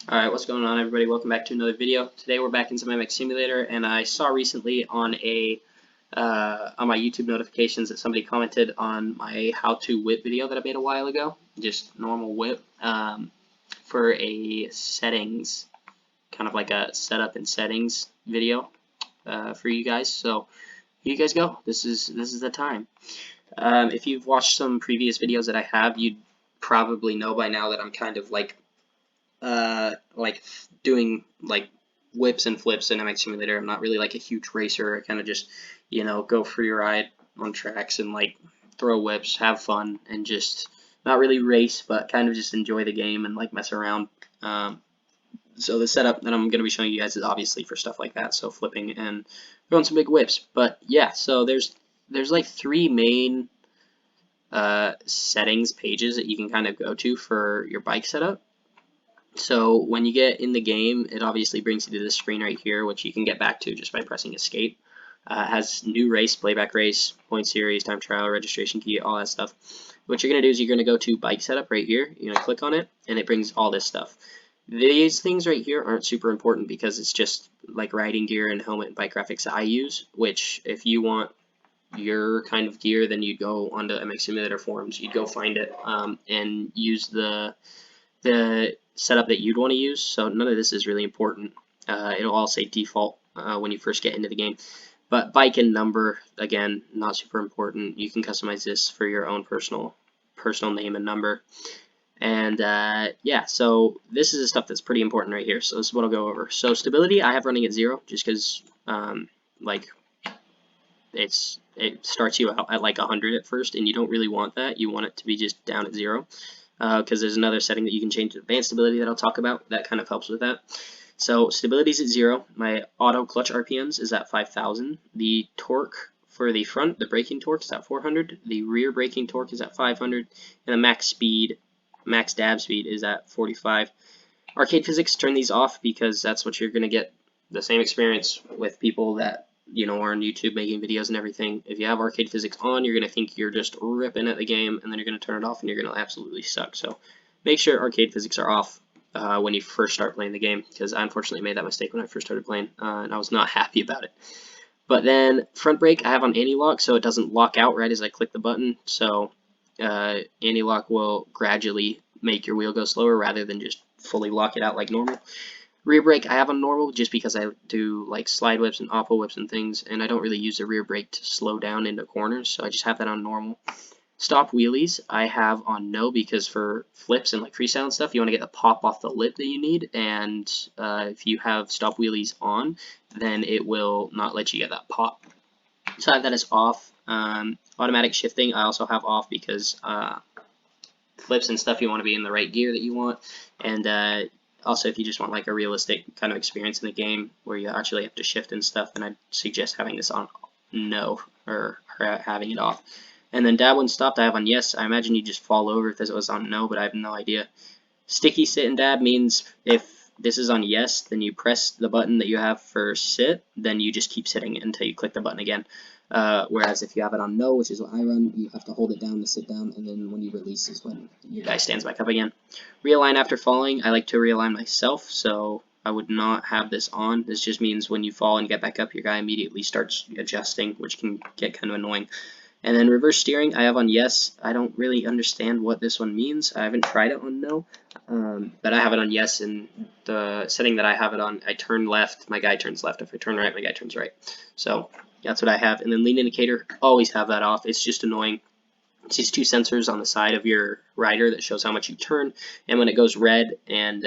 Alright, what's going on everybody? Welcome back to another video. Today we're back in some MX Simulator, and I saw recently on on my YouTube notifications that somebody commented on my how to whip video that I made a while ago. Just normal whip for a settings, kind of like a setup and settings video for you guys. So here you guys go. This is the time. If you've watched some previous videos that I have, you'd probably know by now that I'm kind of like doing like whips and flips in MX Simulator. I'm not really like a huge racer. I kind of just, go free ride on tracks and like throw whips, have fun, and just not really race, but kind of just enjoy the game and like mess around. So the setup that I'm going to be showing you guys is obviously for stuff like that, so flipping and throwing some big whips. But yeah, so there's like three main settings pages that you can kind of go to for your bike setup. So when you get in the game, it obviously brings you to this screen right here, which you can get back to just by pressing escape. It has new race, playback race, point series, time trial, registration key, all that stuff. What you're going to do is you're going to go to bike setup right here. You're going to click on it, and it brings all this stuff. These things right here aren't super important because it's just like riding gear and helmet and bike graphics that I use, which if you want your kind of gear, then you'd go onto MX Simulator forums. You'd go find it and use the setup that you'd want to use. So none of this is really important. It'll all say default when you first get into the game. But bike and number, again, not super important. You can customize this for your own personal name and number. And yeah, so this is the stuff that's pretty important right here. So this is what I'll go over. So stability, I have running at 0 just because like it starts you out at like 100 at first, and you don't really want that. You want it to be just down at 0. Because there's another setting that you can change to advanced stability that I'll talk about that kind of helps with that. So stability is at 0. My auto clutch RPMs is at 5,000. The torque for the front, the braking torque is at 400. The rear braking torque is at 500. And the max dab speed is at 45. Arcade physics, turn these off because that's what you're going to get the same experience with people that are on YouTube making videos and everything. If you have arcade physics on, you're going to think you're just ripping at the game, and then you're going to turn it off and you're going to absolutely suck. So make sure arcade physics are off when you first start playing the game, because I unfortunately made that mistake when I first started playing, and I was not happy about it. But then front brake I have on anti-lock, so it doesn't lock out right as I click the button. So anti-lock will gradually make your wheel go slower rather than just fully lock it out like normal. Rear brake I have on normal just because I do like slide whips and oppo whips and things, and I don't really use the rear brake to slow down into corners, so I just have that on normal. Stop wheelies I have on no because for flips and like freestyle and stuff, you want to get the pop off the lip that you need, and if you have stop wheelies on, then it will not let you get that pop. So I have that as off. Automatic shifting I also have off because flips and stuff, you want to be in the right gear that you want, and also, if you just want like a realistic kind of experience in the game where you actually have to shift and stuff, then I'd suggest having this on no or having it off. And then dab when stopped, I have on yes. I imagine you just fall over if this was on no, but I have no idea. Sticky sit and dab means if this is on yes, then you press the button that you have for sit, then you just keep sitting until you click the button again. Whereas if you have it on no, which is what I run, you have to hold it down to sit down, and then when you release is when your guy stands back up again. Realign after falling, I like to realign myself, so I would not have this on. This just means when you fall and get back up, your guy immediately starts adjusting, which can get kind of annoying. And then reverse steering, I have on yes. I don't really understand what this one means. I haven't tried it on no, but I have it on yes, and the setting that I have it on, I turn left, my guy turns left. If I turn right, my guy turns right. So that's what I have. And then lean indicator, always have that off. It's just annoying. It's these two sensors on the side of your rider that shows how much you turn, and when it goes red, and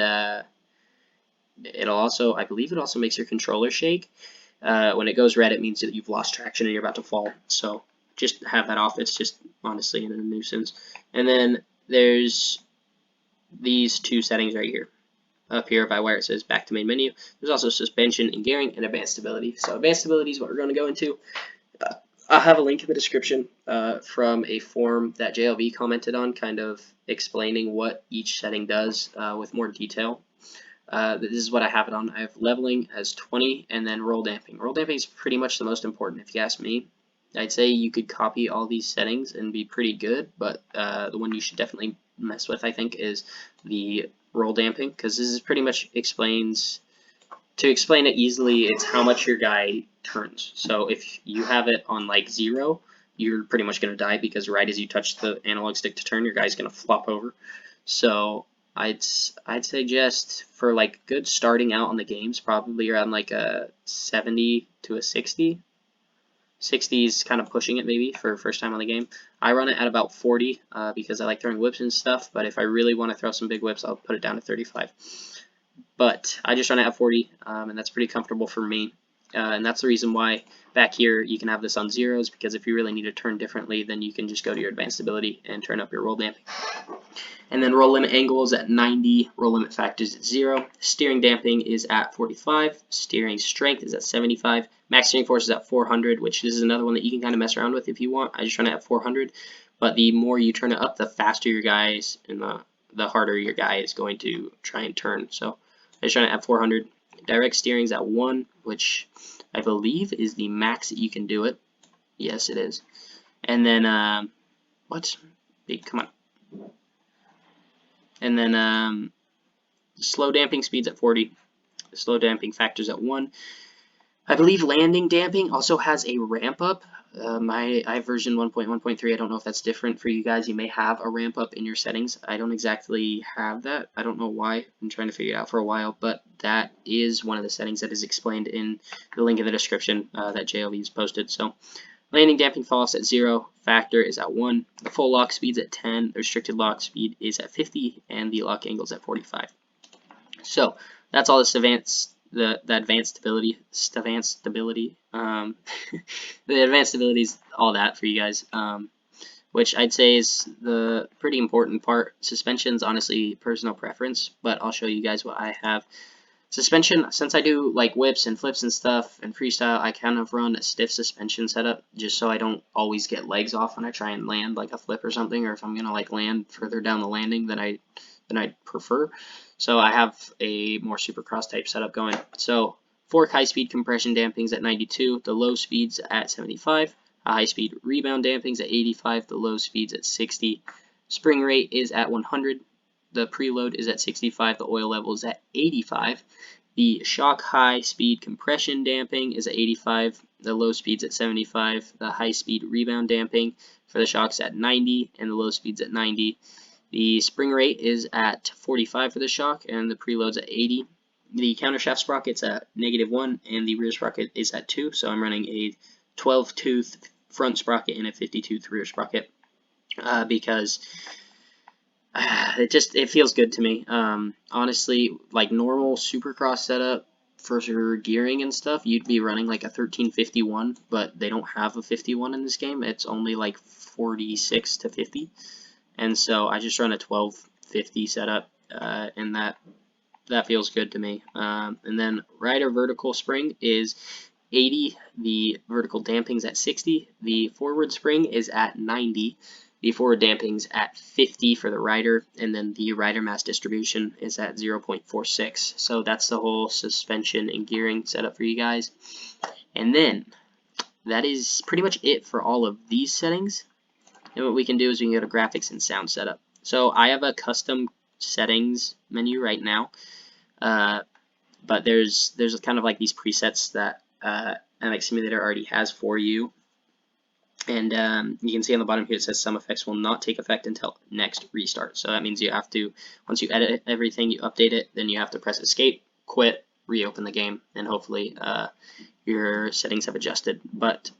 it'll also, I believe it also makes your controller shake. When it goes red, it means that you've lost traction and you're about to fall. So just have that off. It's just honestly a nuisance. And then there's these two settings right here. Up here by where it says back to main menu, there's also suspension and gearing and advanced stability. So advanced stability is what we're going to go into. I'll have a link in the description from a forum that JLV commented on, kind of explaining what each setting does with more detail. This is what I have it on. I have leveling as 20 and then roll damping. Roll damping is pretty much the most important if you ask me. I'd say you could copy all these settings and be pretty good, but the one you should definitely mess with, I think, is the roll damping, because this is pretty much explains, to explain it easily, it's how much your guy turns. So if you have it on like 0, you're pretty much going to die, because right as you touch the analog stick to turn, your guy's going to flop over. So I'd suggest for like good starting out on the games, probably around like a 70 to a 60. 60 is kind of pushing it maybe for first time on the game. I run it at about 40 because I like throwing whips and stuff, but if I really want to throw some big whips, I'll put it down to 35. But I just run it at 40, and that's pretty comfortable for me. And that's the reason why back here you can have this on 0s, because if you really need to turn differently, then you can just go to your advanced ability and turn up your roll damping. And then roll limit angle is at 90, roll limit factors at 0, steering damping is at 45, steering strength is at 75, max steering force is at 400, which this is another one that you can kind of mess around with if you want. I just run it at 400, but the more you turn it up, the faster your guys and the harder your guy is going to try and turn. So I just run it at 400. Direct steering is at 1, which I believe is the max that you can do it. Yes, it is. And then, what? Come on. And then slow damping speeds at 40, slow damping factors at 1. I believe landing damping also has a ramp up. I have version 1.1.3. I don't know if that's different for you guys. You may have a ramp up in your settings. I don't exactly have that. I don't know why. I'm trying to figure it out for a while, but that is one of the settings that is explained in the link in the description that JLV has posted. So landing damping falls at 0, factor is at 1, the full lock speed is at 10, the restricted lock speed is at 50, and the lock angle is at 45. So that's all this advanced, the advanced stability, the advanced stability is all that for you guys, which I'd say is the pretty important part. Suspension's honestly personal preference, but I'll show you guys what I have. Suspension, since I do like whips and flips and stuff and freestyle, I kind of run a stiff suspension setup just so I don't always get legs off when I try and land like a flip or something, or if I'm gonna like land further down the landing than I'd prefer. So I have a more supercross type setup going. So fork high speed compression dampings at 92, the low speeds at 75, high speed rebound dampings at 85, the low speeds at 60, spring rate is at 100. The preload is at 65, the oil level is at 85. The shock high speed compression damping is at 85, the low speed's at 75, the high speed rebound damping for the shocks at 90, and the low speed's at 90. The spring rate is at 45 for the shock, and the preload's at 80. The countershaft sprocket's at -1, and the rear sprocket is at 2, so I'm running a 12-tooth front sprocket and a 50-tooth rear sprocket because it feels good to me. Honestly, like normal supercross setup for your gearing and stuff, you'd be running like a 1351, but they don't have a 51 in this game. It's only like 46 to 50, and so I just run a 1250 setup, and that feels good to me. And then rider vertical spring is 80. The vertical damping's at 60. The forward spring is at 90. The forward damping's at 50 for the rider, and then the rider mass distribution is at 0.46. So that's the whole suspension and gearing setup for you guys. And then that is pretty much it for all of these settings. And what we can do is we can go to graphics and sound setup. So I have a custom settings menu right now, but there's kind of like these presets that MX Simulator already has for you. And you can see on the bottom here it says some effects will not take effect until next restart. So that means you have to, once you edit everything, you update it, then you have to press escape, quit, reopen the game, and hopefully your settings have adjusted. But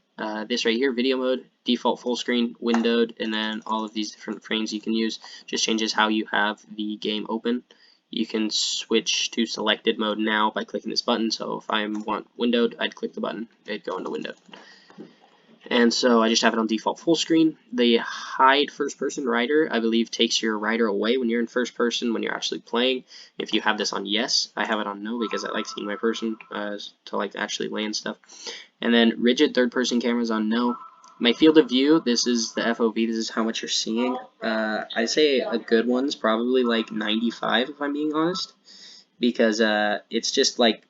this right here, video mode, default full screen, windowed, and then all of these different frames you can use just changes how you have the game open. You can switch to selected mode now by clicking this button. So if I want windowed, I'd click the button, it'd go into windowed. And so I just have it on default full screen. The hide first person rider, I believe, takes your rider away when you're in first person, when you're actually playing. If you have this on yes, I have it on no because I like seeing my person to like actually land stuff. And then rigid third person cameras on no. My field of view, this is the FOV, this is how much you're seeing. I say a good one's probably like 95 if I'm being honest, because it's just like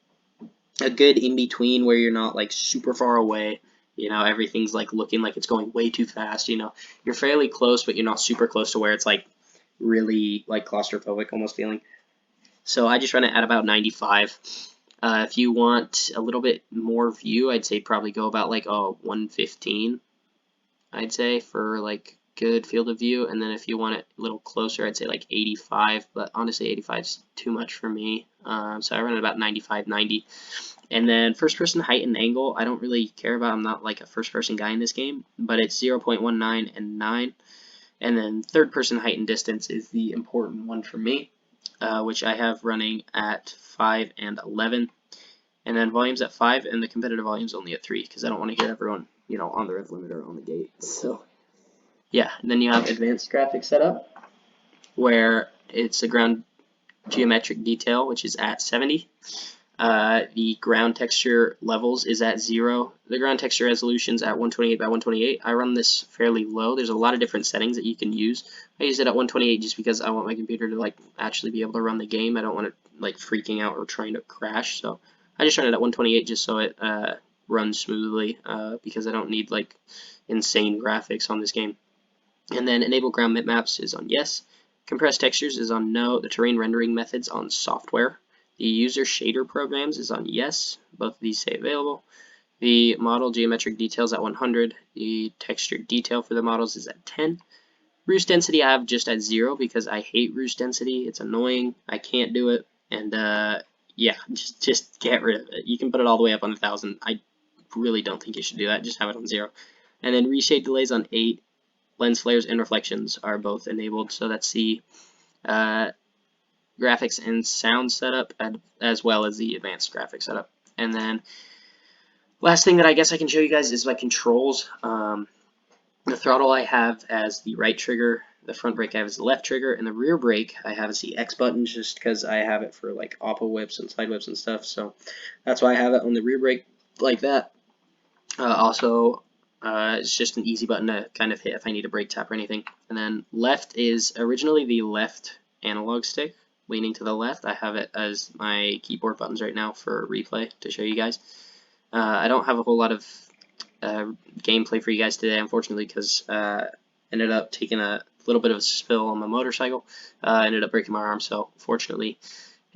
a good in between where you're not like super far away. You know, everything's like looking like it's going way too fast. You know, you're fairly close, but you're not super close to where it's like really like claustrophobic almost feeling. So I just run it at about 95. If you want a little bit more view, I'd say probably go about like 115, I'd say, for like good field of view. And then if you want it a little closer, I'd say like 85, but honestly 85 is too much for me. So I run at about 95, 90. And then first person height and angle, I don't really care about. I'm not like a first person guy in this game, but it's 0.19 and 9. And then third person height and distance is the important one for me, which I have running at 5 and 11. And then volume's at 5, and the competitive volume's only at 3, because I don't want to hear everyone, on the rev limiter on the gate. So, yeah. And then you have advanced graphics setup, where it's a ground geometric detail, which is at 70. The ground texture levels is at 0. The ground texture resolution's at 128 by 128. I run this fairly low. There's a lot of different settings that you can use. I use it at 128 just because I want my computer to like actually be able to run the game. I don't want it like freaking out or trying to crash. So I just run it at 128 just so it runs smoothly because I don't need like insane graphics on this game. And then enable ground bitmaps is on yes. Compressed textures is on no. The terrain rendering methods on software. The user shader programs is on yes. Both of these say available. The model geometric details at 100. The texture detail for the models is at 10. Roost density I have just at 0 because I hate roost density. It's annoying. I can't do it. And yeah, just get rid of it. You can put it all the way up on 1000. I really don't think you should do that. Just have it on 0. And then reshade delays on 8. Lens flares and reflections are both enabled. So that's the graphics and sound setup as well as the advanced graphics setup. And then last thing that I guess I can show you guys is my controls. The throttle I have as the right trigger, the front brake I have as the left trigger, and the rear brake I have as the X button just because I have it for like oppo whips and side whips and stuff. So that's why I have it on the rear brake like that. Also, it's just an easy button to kind of hit if I need a brake tap or anything. And then left is originally the left analog stick, leaning to the left. I have it as my keyboard buttons right now for replay to show you guys. I don't have a whole lot of gameplay for you guys today, unfortunately, because ended up taking a little bit of a spill on my motorcycle. Ended up breaking my arm, so fortunately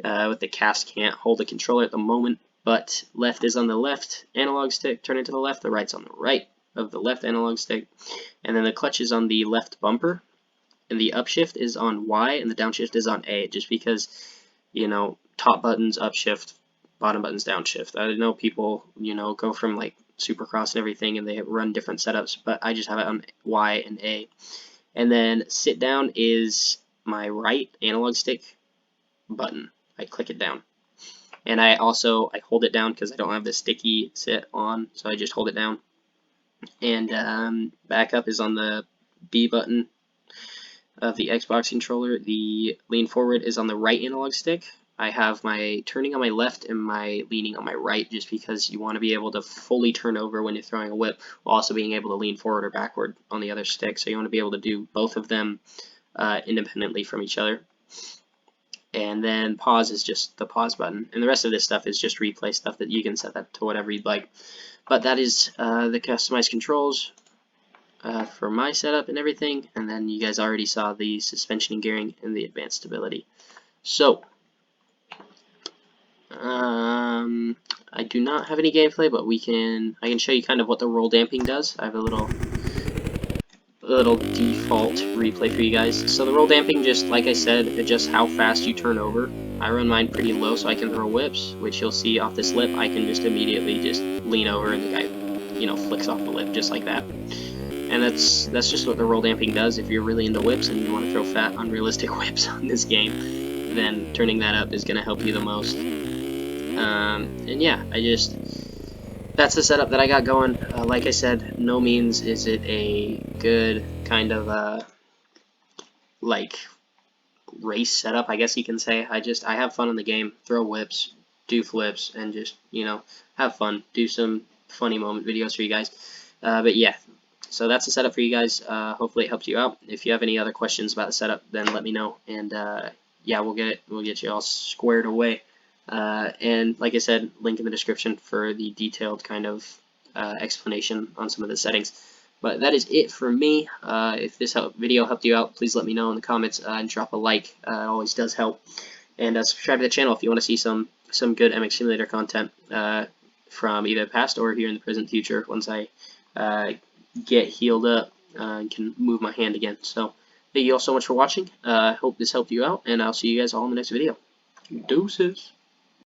with the cast can't hold the controller at the moment. But left is on the left analog stick, turn it to the left. The right's on the right of the left analog stick. And then the clutch is on the left bumper. And the upshift is on Y and the downshift is on A, just because, top buttons upshift, bottom buttons downshift. I know people, go from like Supercross and everything and they run different setups, but I just have it on Y and A. And then sit down is my right analog stick button. I click it down. And I hold it down because I don't have the sticky sit on, so I just hold it down. And backup is on the B button of the Xbox controller. The lean forward is on the right analog stick. I have my turning on my left and my leaning on my right just because you want to be able to fully turn over when you're throwing a whip while also being able to lean forward or backward on the other stick. So you want to be able to do both of them independently from each other. And then pause is just the pause button. And the rest of this stuff is just replay stuff that you can set that to whatever you'd like. But that is the customized controls for my setup and everything. And then you guys already saw the suspension and gearing and the advanced stability. So, I do not have any gameplay, but I can show you kind of what the roll damping does. I have a little default replay for you guys. So the roll damping, just like I said, adjusts how fast you turn over. I run mine pretty low so I can throw whips, which you'll see off this lip. I can just immediately just lean over and the guy, flicks off the lip just like that. And that's just what the roll damping does. If you're really into whips and you want to throw fat, unrealistic whips on this game, then turning that up is going to help you the most. And yeah, that's the setup that I got going. Like I said, no means is it a good kind of like race setup, I guess you can say. I have fun in the game, throw whips, do flips, and just have fun, do some funny moment videos for you guys. But yeah, so that's the setup for you guys. Hopefully it helps you out. If you have any other questions about the setup, then let me know, and yeah, we'll get you all squared away. And like I said, link in the description for the detailed kind of explanation on some of the settings. But that is it for me. If this video helped you out, please let me know in the comments and drop a like. It always does help. And subscribe to the channel if you want to see some good MX Simulator content from either the past or here in the present future once I get healed up and can move my hand again. So thank you all so much for watching. Hope this helped you out, and I'll see you guys all in the next video. Deuces.